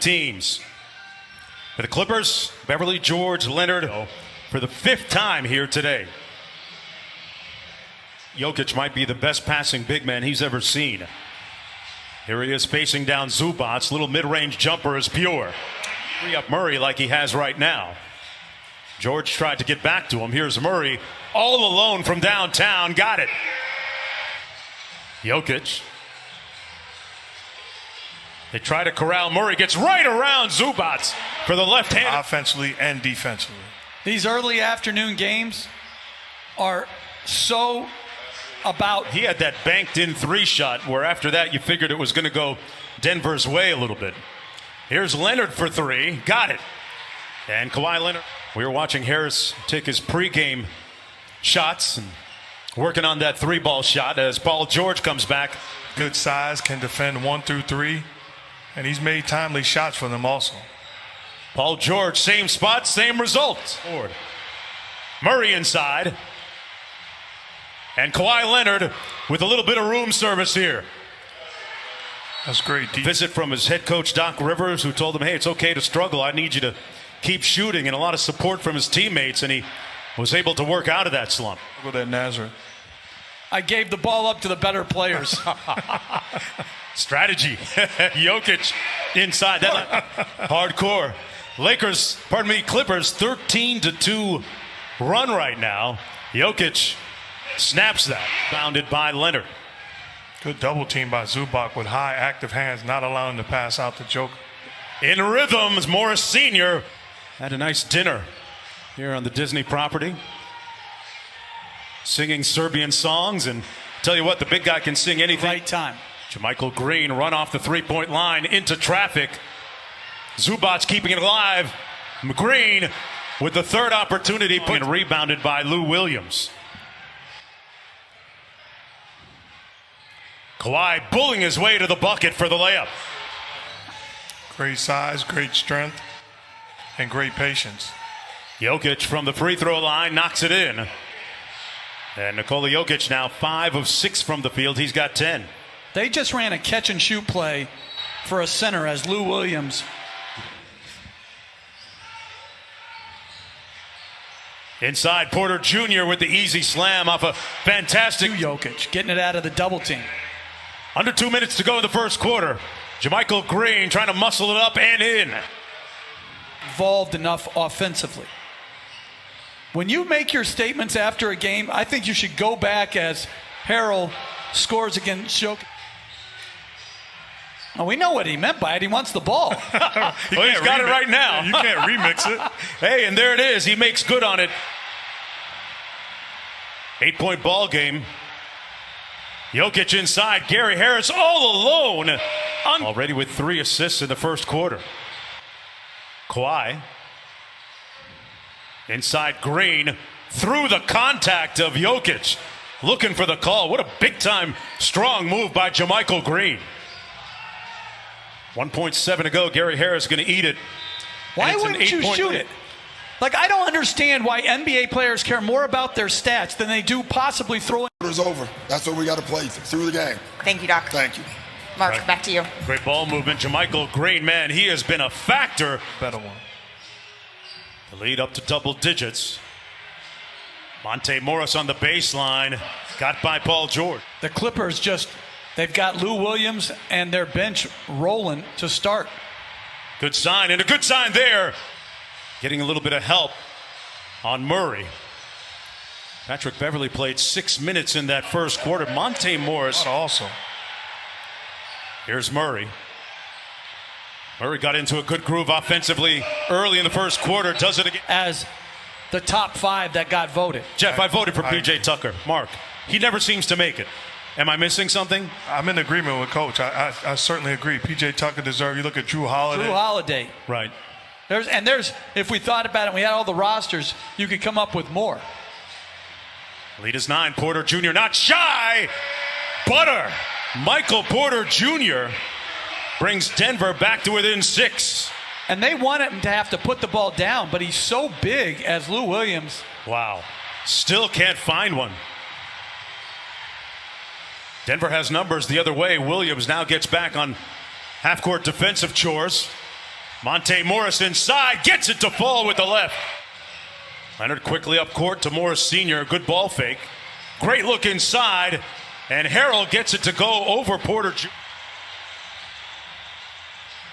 teams. For the Clippers, Beverly, George, Leonard for the 5th time here today. Jokic might be the best passing big man he's ever seen. Here he is facing down Zubac. Little mid-range jumper is pure. Free up Murray like he has right now. George tried to get back to him. Here's Murray all alone from downtown. Got it. Jokic. They try to corral Murray. Gets right around Zubac for the left hand. Offensively and defensively. These early afternoon games are so about. He had that banked in 3 shot where after that you figured it was going to go Denver's way a little bit. Here's Leonard for 3. Got it. And Kawhi Leonard. We were watching Harris take his pregame shots and working on that 3-ball shot as Paul George comes back. Good size, can defend 1 through 3. And he's made timely shots for them also. Paul George, same spot, same result. Murray inside. And Kawhi Leonard with a little bit of room service here. That's great. Visit from his head coach, Doc Rivers, who told him, hey, it's okay to struggle. I need you to keep shooting. And a lot of support from his teammates. And he was able to work out of that slump. Look at that Nazareth. I gave the ball up to the better players. Strategy. Jokic inside. That hardcore. Clippers 13-2 run right now. Jokic snaps that. Bounded by Leonard. Good double team by Zubac with high active hands, not allowing the pass out to Joker. In rhythms, Morris Sr. had a nice dinner here on the Disney property. Singing Serbian songs, and tell you what, the big guy can sing anything. Right time. JaMychal Green run off the 3-point line into traffic. Zubac keeping it alive. Green with the 3rd opportunity, and rebounded by Lou Williams. Kawhi bullying his way to the bucket for the layup. Great size, great strength, and great patience. Jokic from the free throw line knocks it in. And Nikola Jokic now 5 of 6 from the field. He's got 10. They just ran a catch and shoot play for a center as Lou Williams. Inside, Porter Jr. with the easy slam off a fantastic. Jokic getting it out of the double team. Under 2 minutes to go in the first quarter. JaMychal Green trying to muscle it up and in. Involved enough offensively. When you make your statements after a game, I think you should go back as Harrell scores against Jokic. Well, we know what he meant by it. He wants the ball. Well, he's got it right now. You can't remix it. Hey, and there it is. He makes good on it. 8-point ball game. Jokic inside. Gary Harris all alone. Already with 3 assists in the first quarter. Kawhi. Inside Green. Through the contact of Jokic. Looking for the call. What a big-time, strong move by JaMychal Green. 1.7 to go. Gary Harris going to eat it. Why wouldn't you shoot it? Like, I don't understand why NBA players care more about their stats than they do possibly throwing. It's over. That's what we got to play through the game. Thank you, Doc. Thank you. Mark, back to you. Great ball movement. JaMychal Green, man, he has been a factor. Better one. The lead up to double digits. Monte Morris on the baseline. Got by Paul George. The Clippers they've got Lou Williams and their bench rolling to start. Good sign, and a good sign there. Getting a little bit of help on Murray. Patrick Beverly played 6 minutes in that first quarter. Monte Morris also. Here's Murray. Murray got into a good groove offensively early in the first quarter. Does it again. As the top 5 that got voted. Jeff, I voted for P.J. Tucker. Mark, he never seems to make it. Am I missing something? I'm in agreement with Coach. I certainly agree. P.J. Tucker deserves. You look at Drew Holiday. Drew Holiday. Right. There's if we thought about it, we had all the rosters, you could come up with more. Lead is 9. Porter Jr. not shy. Butter. Michael Porter Jr. brings Denver back to within 6. And they want him to have to put the ball down, but he's so big as Lou Williams. Wow. Still can't find one. Denver has numbers the other way. Williams now gets back on half-court defensive chores. Monte Morris inside, gets it to fall with the left. Leonard quickly up court to Morris Sr., good ball fake. Great look inside, and Harrell gets it to go over Porter Jr.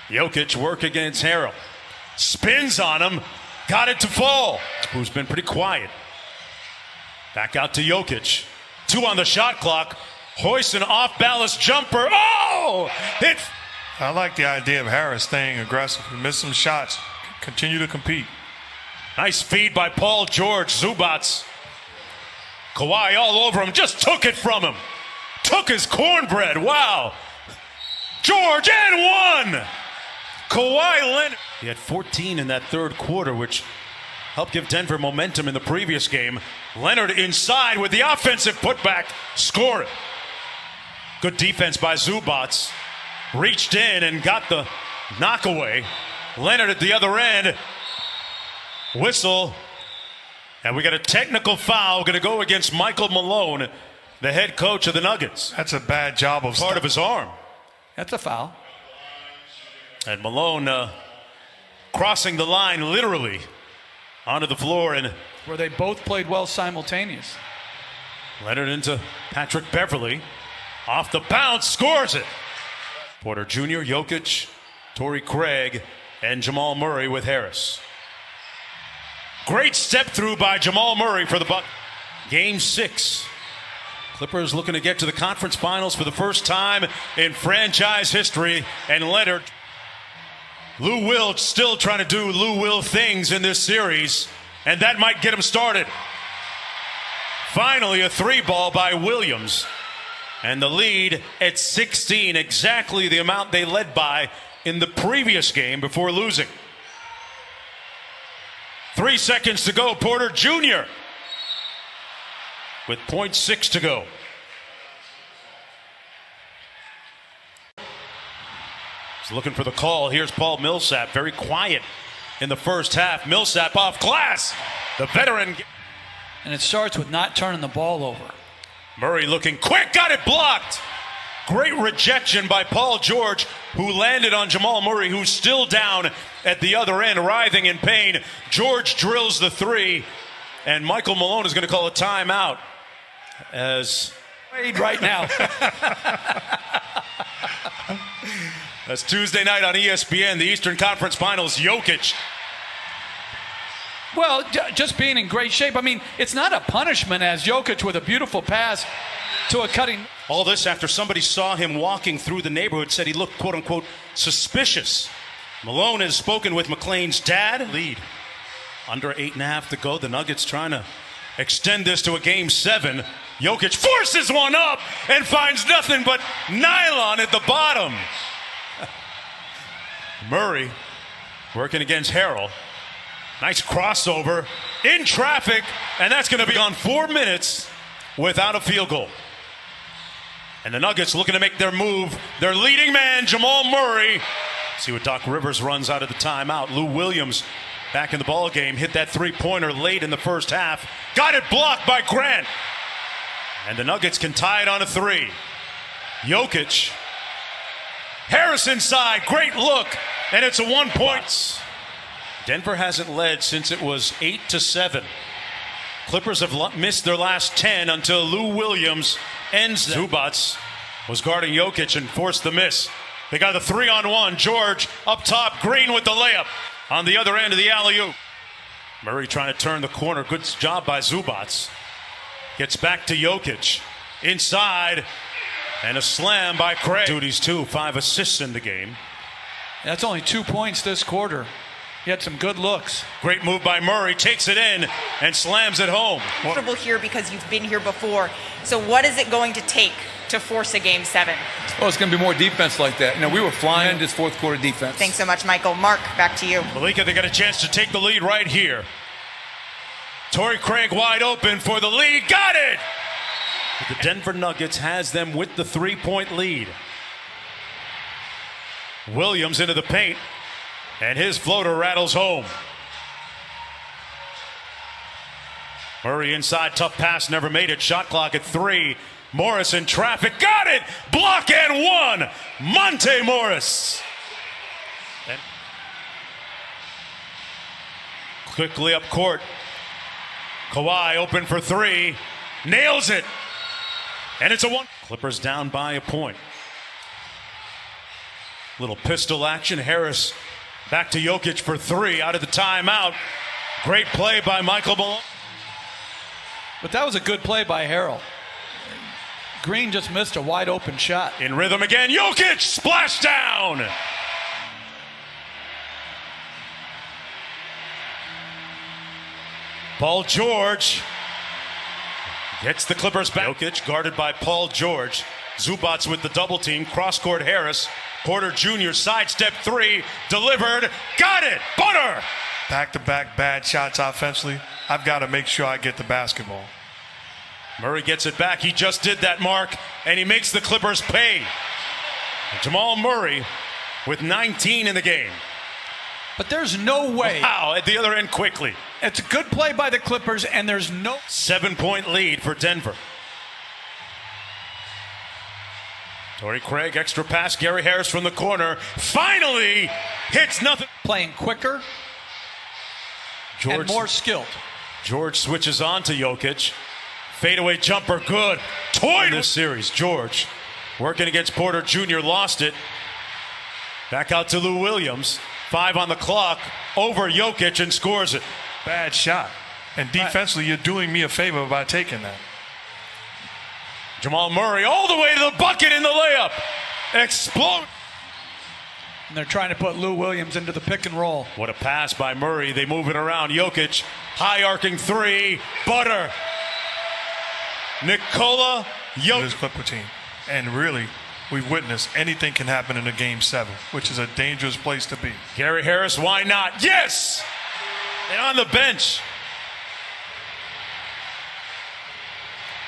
Jokic work against Harrell. Spins on him, got it to fall. Who's been pretty quiet. Back out to Jokic. 2 on the shot clock. Hoists an off-balance jumper. Oh! Hit. I like the idea of Harris staying aggressive. He missed some shots. Continue to compete. Nice feed by Paul George. Zubats. Kawhi all over him. Just took it from him. Took his cornbread. Wow. George and 1. Kawhi Leonard. He had 14 in that third quarter, which helped give Denver momentum in the previous game. Leonard inside with the offensive putback. Score it. Good defense by Zubats. Reached in and got the knockaway. Leonard at the other end. Whistle. And we got a technical foul going to go against Michael Malone, the head coach of the Nuggets. That's a bad job of part of his arm. That's a foul. And Malone crossing the line literally onto the floor. And where they both played well simultaneous. Leonard into Patrick Beverly. Off the bounce, scores it. Porter Jr., Jokic, Torrey Craig, and Jamal Murray with Harris. Great step through by Jamal Murray for the Bucks. Game 6. Clippers looking to get to the conference finals for the first time in franchise history. And Leonard. Lou Will still trying to do Lou Will things in this series. And that might get him started. Finally, a 3-ball by Williams. And the lead at 16, exactly the amount they led by in the previous game before losing. 3 seconds to go, Porter Jr. with 0.6 to go. He's looking for the call. Here's Paul Millsap, very quiet in the first half. Millsap off glass, the veteran. And it starts with not turning the ball over. Murray looking quick, got it blocked. Great rejection by Paul George, who landed on Jamal Murray, who's still down at the other end, writhing in pain. George drills the 3, and Michael Malone is going to call a timeout as right now. That's Tuesday night on ESPN, the Eastern Conference Finals. Jokic. Well, just being in great shape. I mean, it's not a punishment as Jokic with a beautiful pass to a cutting. All this after somebody saw him walking through the neighborhood, said he looked, quote unquote, suspicious. Malone has spoken with McClain's dad. Lead. Under 8.5 to go. The Nuggets trying to extend this to a game 7. Jokic forces one up and finds nothing but nylon at the bottom. Murray working against Harrell. Nice crossover in traffic, and that's going to be on 4 minutes without a field goal. And the Nuggets looking to make their move. Their leading man, Jamal Murray. See what Doc Rivers runs out of the timeout. Lou Williams back in the ball game. Hit that 3-pointer late in the first half. Got it blocked by Grant. And the Nuggets can tie it on a 3. Jokic. Harris inside. Great look. And it's a 1-point. Denver hasn't led since it was 8-7. Clippers have missed their last 10 until Lou Williams ends. Zubats was guarding Jokic and forced the miss. They got the 3-on-1. George up top. Green with the layup on the other end of the alley-oop. Murray trying to turn the corner. Good job by Zubats. Gets back to Jokic. Inside. And a slam by Craig. Duties too. 5 assists in the game. That's only 2 points this quarter. He had some good looks. Great move by Murray. Takes it in and slams it home. Comfortable here because you've been here before. So what is it going to take to force a game 7? Oh, it's going to be more defense like that. You know, we were flying this fourth quarter defense. Thanks so much, Michael. Mark, back to you. Malika, they got a chance to take the lead right here. Torrey Craig wide open for the lead. Got it! But the Denver Nuggets has them with the 3-point lead. Williams into the paint. And his floater rattles home. Murray inside, tough pass, never made it. Shot clock at 3. Morris in traffic, got it! Block and 1! Monte Morris. Quickly up court. Kawhi open for three. Nails it. And it's a one. Clippers down by a point. Little pistol action. Harris back to Jokic for three out of the timeout. Great play by Michael Malone. But that was a good play by Harrell. Green just missed a wide open shot. In rhythm again. Jokic splash down. Paul George gets the Clippers back. Jokic guarded by Paul George. Zubats with the double team. Cross court Harris. Porter Jr. sidestep three. Delivered. Got it. Butter. Back-to-back bad shots offensively. I've got to make sure I get the basketball. Murray gets it back. He just did that, Mark, and he makes the Clippers pay. Jamal Murray with 19 in the game. But there's no way. Wow, at the other end quickly. It's a good play by the Clippers, and there's no 7-point lead for Denver. Torrey Craig, extra pass. Gary Harris from the corner. Finally hits nothing. Playing quicker and more skilled. George switches on to Jokic. Fadeaway jumper, good. Toyed in this series. George working against Porter Jr. Lost it. Back out to Lou Williams. 5 on the clock. Over Jokic and scores it. Bad shot. And defensively, you're doing me a favor by taking that. Jamal Murray all the way to the bucket in the layup. Explode. And they're trying to put Lou Williams into the pick and roll. What a pass by Murray. They move it around. Jokic, high arcing three. Butter. Nikola Jokic. This Clipper team. And really, we've witnessed anything can happen in a Game 7, which is a dangerous place to be. Gary Harris, why not? Yes! And on the bench.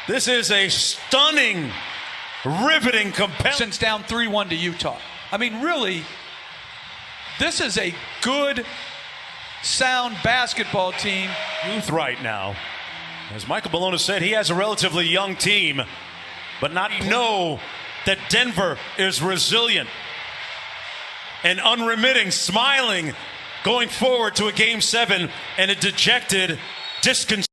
This is a stunning, riveting, compelling. Since down 3-1 to Utah. I mean, really, this is a good, sound basketball team. Youth right now. As Michael Malone said, he has a relatively young team, but not know that Denver is resilient and unremitting, smiling, going forward to a Game 7 and a dejected, disconcerting.